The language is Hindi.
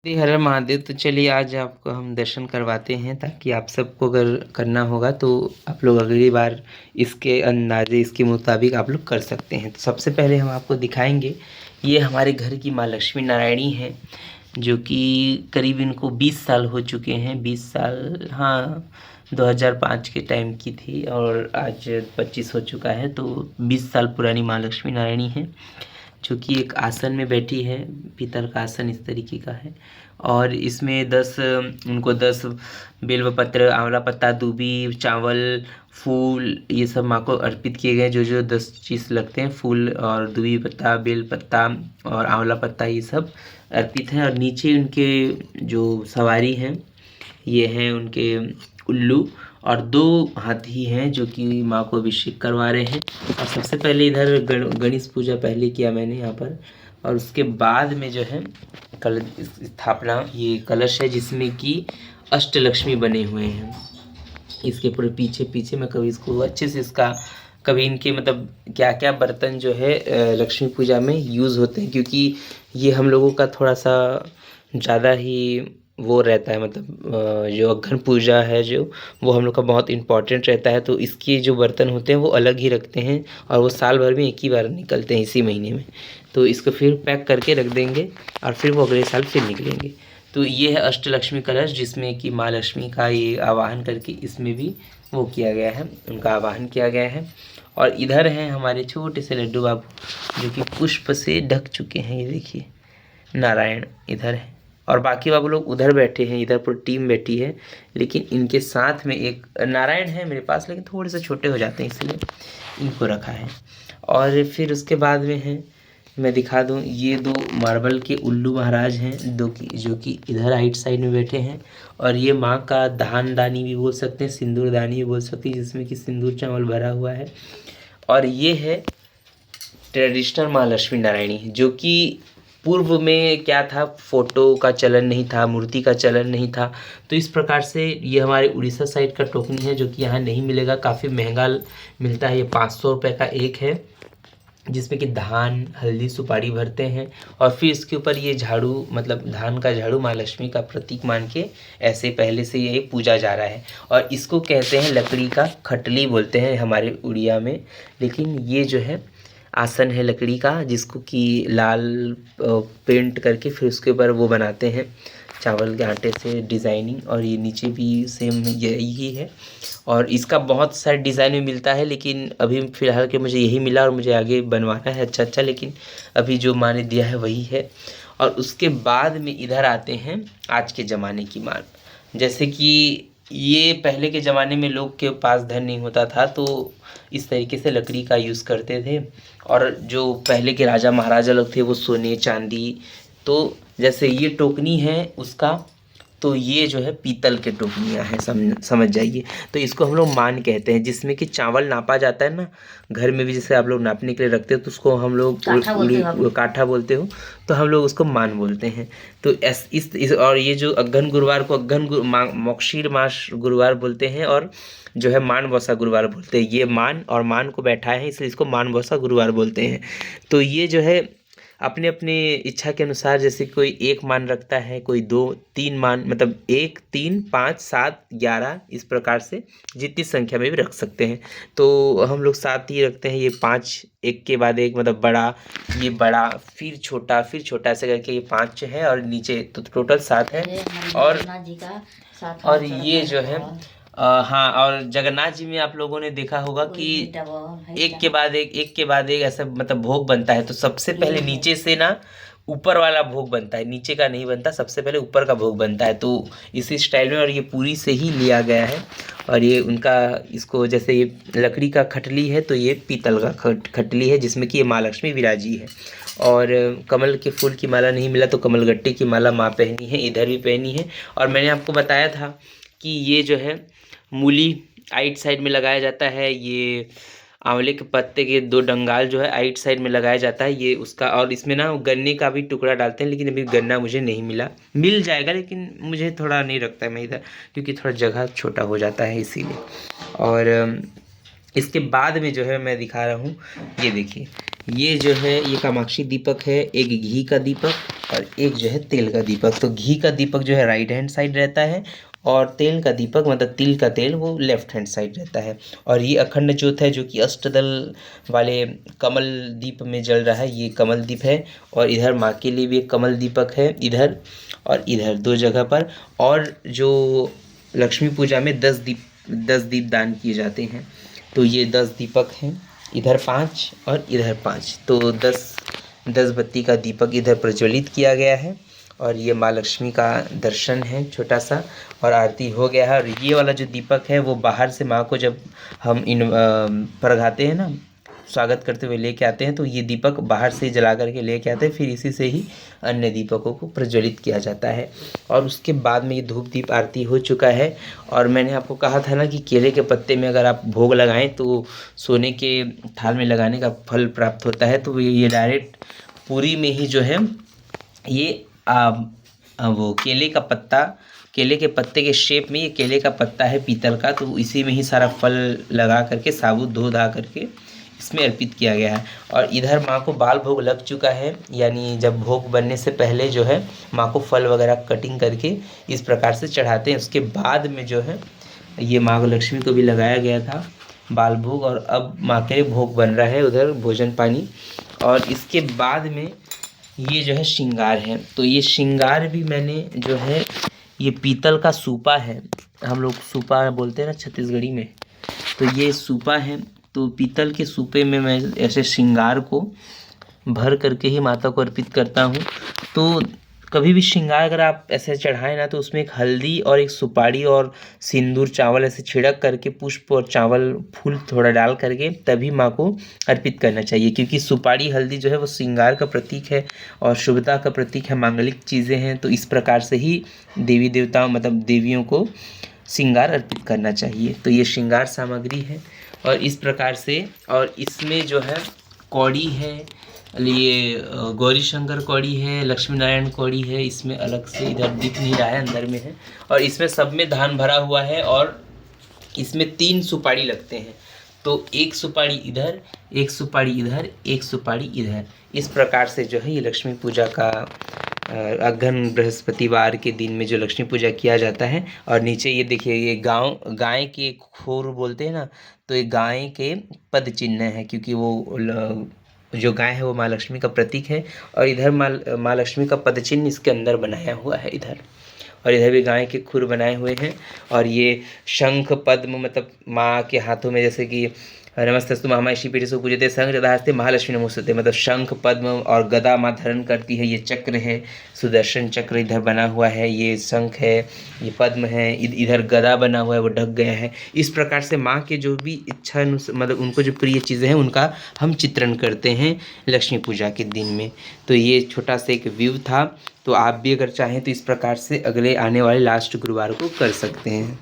जी, हर हर महादेव। तो चलिए आज आपको हम दर्शन करवाते हैं, ताकि आप सबको अगर करना होगा तो आप लोग अगली बार इसके अंदाजे इसके मुताबिक आप लोग कर सकते हैं। तो सबसे पहले हम आपको दिखाएंगे, ये हमारे घर की माँ लक्ष्मी नारायणी हैं, जो कि करीब इनको 20 साल हो चुके हैं। 20 साल, हाँ, 2005 के टाइम की थी और आज 25 हो चुका है। तो 20 साल पुरानी माँ लक्ष्मी नारायणी हैं, जो कि एक आसन में बैठी है। पीतल का आसन इस तरीके का है और इसमें 10 बेलपत्र, आंवला पत्ता, दूबी, चावल, फूल, ये सब माँ को अर्पित किए गए। जो जो 10 चीज़ लगते हैं, फूल और दूबी पत्ता, बेल पत्ता और आंवला पत्ता, ये सब अर्पित है। और नीचे उनके जो सवारी हैं, ये हैं उनके उल्लू, और 2 हाथी हैं जो कि माँ को अभिषेक करवा रहे हैं। और सबसे पहले इधर गणेश पूजा पहले किया मैंने यहाँ पर, और उसके बाद में जो है कल स्थापना, ये कलश है जिसमें कि अष्टलक्ष्मी बने हुए हैं। इसके पूरे पीछे पीछे मैं कभी इसको अच्छे से इसका कभी इनके मतलब क्या क्या बर्तन जो है लक्ष्मी पूजा में यूज़ होते हैं, क्योंकि ये हम लोगों का थोड़ा सा ज़्यादा ही वो रहता है, मतलब जो अघन पूजा है जो, वो हम लोग का बहुत इम्पोर्टेंट रहता है। तो इसके जो बर्तन होते हैं वो अलग ही रखते हैं, और वो साल भर में एक ही बार निकलते हैं, इसी महीने में। तो इसको फिर पैक करके रख देंगे और फिर वो अगले साल फिर निकलेंगे। तो ये है अष्टलक्ष्मी कलश, जिसमें कि माँ लक्ष्मी का ये आवाहन करके इसमें भी वो किया गया है, उनका आवाहन किया गया है। और इधर हैं हमारे छोटे से लड्डू बाबू, जो कि पुष्प से ढक चुके हैं। ये देखिए, नारायण इधर है और बाकी बाबू लोग उधर बैठे हैं। इधर पूरी टीम बैठी है, लेकिन इनके साथ में एक नारायण है मेरे पास, लेकिन थोड़े से छोटे हो जाते हैं, इसलिए इनको रखा है। और फिर उसके बाद में है, मैं दिखा दूं, ये 2 मार्बल के उल्लू महाराज हैं, जो कि इधर राइट साइड में बैठे हैं। और ये माँ का धान दानी भी बोल सकते हैं, सिंदूर दानी भी बोल सकते हैं, जिसमें कि सिंदूर चावल भरा हुआ है। और ये है ट्रेडिशनल माँ लक्ष्मी नारायणी, जो कि पूर्व में क्या था, फोटो का चलन नहीं था, मूर्ति का चलन नहीं था। तो इस प्रकार से ये हमारे उड़ीसा साइड का टोकनी है, जो कि यहाँ नहीं मिलेगा, काफ़ी महंगा मिलता है। ये 500 रुपये का एक है, जिसमें कि धान, हल्दी, सुपारी भरते हैं। और फिर इसके ऊपर ये झाड़ू, मतलब धान का झाड़ू माँ लक्ष्मी का प्रतीक मान के ऐसे पहले से ये पूजा जा रहा है। और इसको कहते हैं लकड़ी का खटली बोलते हैं हमारे उड़िया में। लेकिन ये जो है आसन है लकड़ी का, जिसको कि लाल पेंट करके फिर उसके ऊपर वो बनाते हैं चावल के आटे से डिज़ाइनिंग। और ये नीचे भी सेम यही है, और इसका बहुत सारे डिज़ाइन में मिलता है, लेकिन अभी फ़िलहाल के मुझे यही मिला और मुझे आगे बनवाना है अच्छा अच्छा, लेकिन अभी जो माँ ने दिया है वही है। और उसके बाद में इधर आते हैं आज के ज़माने की माँ। जैसे कि ये पहले के ज़माने में लोग के पास धन नहीं होता था, तो इस तरीके से लकड़ी का यूज़ करते थे। और जो पहले के राजा महाराजा लोग थे वो सोने चांदी, तो जैसे ये टोकनी है उसका, तो ये जो है पीतल के टोकनियाँ हैं, समझ जाइए। तो इसको हम लोग मान कहते हैं, जिसमें कि चावल नापा जाता है ना, घर में भी जैसे आप लोग नापने के लिए रखते हो, तो उसको हम लोग काठा बोलते हो, तो हम लोग उसको मान बोलते हैं। तो इस और ये जो अघन गुरुवार को मोक्षीर मास गुरुवार बोलते हैं, और जो है मानवसा गुरुवार बोलते हैं। ये मान और मान को बैठाए हैं, इसलिए इसको मानवसा गुरुवार बोलते हैं। तो ये जो है अपने अपने इच्छा के अनुसार, जैसे कोई 1 मान रखता है, कोई 2 3 मान, मतलब 1 3 5 7 11, इस प्रकार से जितनी संख्या में भी रख सकते हैं। तो हम लोग 7 ही रखते हैं। ये 5 एक के बाद एक, मतलब बड़ा, ये बड़ा, फिर छोटा ऐसे करके ये 5 है, और नीचे तो टोटल 7 है। और ये जो है हाँ, और जगन्नाथ जी में आप लोगों ने देखा होगा कि एक के बाद एक ऐसा मतलब भोग बनता है। तो सबसे पहले नीचे से ना ऊपर वाला भोग बनता है, नीचे का नहीं बनता, सबसे पहले ऊपर का भोग बनता है। तो इसी स्टाइल में, और ये पूरी से ही लिया गया है। और ये उनका, इसको जैसे ये लकड़ी का खटली है, तो ये पीतल का खटली है, जिसमें कि ये माँ लक्ष्मी विराजी है। और कमल के फूल की माला नहीं मिला, तो कमलगट्टे की माला माँ पहनी है, इधर भी पहनी है। और मैंने आपको बताया था कि ये जो है मूली आइट साइड में लगाया जाता है, ये आंवले के पत्ते के 2 डंगाल जो है आइट साइड में लगाया जाता है, ये उसका। और इसमें ना गन्ने का भी टुकड़ा डालते हैं, लेकिन अभी गन्ना मुझे नहीं मिला, मिल जाएगा, लेकिन मुझे थोड़ा नहीं रखता है मैं इधर, क्योंकि थोड़ा जगह छोटा हो जाता है इसीलिए। और इसके बाद में जो है मैं दिखा रहा हूँ, ये देखिए, ये जो है ये कामाक्षी दीपक है, एक घी का दीपक और एक जो है तेल का दीपक। तो घी का दीपक जो है राइट हैंड साइड रहता है और तेल का दीपक मतलब तिल का तेल वो लेफ्ट हैंड साइड रहता है। और ये अखंड ज्योत है जो कि अष्टदल वाले कमल दीप में जल रहा है, ये कमल दीप है। और इधर माँ के लिए भी एक कमल दीपक है, इधर और इधर 2 जगह पर। और जो लक्ष्मी पूजा में 10 दीप दान किए जाते हैं, तो ये 10 दीपक हैं, इधर 5 और इधर 5, तो 10 बत्ती का दीपक इधर प्रज्वलित किया गया है। और ये माँ लक्ष्मी का दर्शन है छोटा सा, और आरती हो गया है। और ये वाला जो दीपक है वो बाहर से माँ को जब हम प्रगाते हैं ना, स्वागत करते हुए लेके आते हैं, तो ये दीपक बाहर से जला करके लेके आते हैं, फिर इसी से ही अन्य दीपकों को प्रज्वलित किया जाता है। और उसके बाद में ये धूप दीप आरती हो चुका है। और मैंने आपको कहा था ना कि केले के पत्ते में अगर आप भोग लगाएं तो सोने के थाल में लगाने का फल प्राप्त होता है। तो ये डायरेक्ट पूरी में ही जो है ये वो केले के पत्ते के शेप में ये केले का पत्ता है पीतल का, तो इसी में ही सारा फल लगा करके साबुत धो धा करके इसमें अर्पित किया गया है। और इधर माँ को बाल भोग लग चुका है, यानी जब भोग बनने से पहले जो है माँ को फल वगैरह कटिंग करके इस प्रकार से चढ़ाते हैं। उसके बाद में जो है ये माँ लक्ष्मी को भी लगाया गया था बाल भोग, और अब माँ के भोग बन रहा है उधर भोजन पानी। और इसके बाद में ये जो है श्रृंगार है। तो ये श्रृंगार भी मैंने जो है ये पीतल का सूपा है, हम लोग सूपा बोलते हैं ना छत्तीसगढ़ी में, तो ये सूपा है। तो पीतल के सूपे में मैं ऐसे श्रृंगार को भर करके ही माता को अर्पित करता हूँ। तो कभी भी श्रृंगार अगर आप ऐसे चढ़ाएं ना, तो उसमें एक हल्दी और एक सुपारी और सिंदूर चावल ऐसे छिड़क करके पुष्प और चावल फूल थोड़ा डाल करके तभी माँ को अर्पित करना चाहिए, क्योंकि सुपारी हल्दी जो है वो श्रृंगार का प्रतीक है और शुभता का प्रतीक है, मांगलिक चीज़ें हैं। तो इस प्रकार से ही देवी देवताओं मतलब देवियों को श्रृंगार अर्पित करना चाहिए। तो ये श्रृंगार सामग्री है और इस प्रकार से। और इसमें जो है कौड़ी है, ये गौरी शंकर कौड़ी है, लक्ष्मी नारायण कौड़ी है, इसमें अलग से इधर दिख नहीं रहा है, अंदर में है। और इसमें सब में धान भरा हुआ है और इसमें 3 सुपारी लगते हैं। तो एक सुपारी इधर, एक सुपारी इधर, एक सुपारी इधर, इस प्रकार से जो है ये लक्ष्मी पूजा का अगहन बृहस्पतिवार के दिन में जो लक्ष्मी पूजा किया जाता है। और नीचे ये देखिए ये गाय के खोर बोलते हैं ना, तो ये गाय के पद चिन्ह है, क्योंकि वो जो गाय है वो माँ लक्ष्मी का प्रतीक है। और इधर माँ लक्ष्मी का पद चिन्ह इसके अंदर बनाया हुआ है इधर, और इधर भी गाय के खुर बनाए हुए हैं। और ये शंख पद्म मतलब माँ के हाथों में, जैसे कि नमस्तस्तु महामायी पीठे पूजते शंख गदाहस्ते महालक्ष्मी नमोस्तुते, मतलब शंख पद्म और गदा माँ धारण करती है। ये चक्र है, सुदर्शन चक्र इधर बना हुआ है, ये शंख है, ये पद्म है, इधर गदा बना हुआ है वो ढक गया है। इस प्रकार से माँ के जो भी इच्छा मतलब उनको जो प्रिय चीज़ें हैं उनका हम चित्रण करते हैं लक्ष्मी पूजा के दिन में। तो ये छोटा सा एक व्यू था। तो आप भी अगर चाहें तो इस प्रकार से अगले आने वाले लास्ट गुरुवार को कर सकते हैं।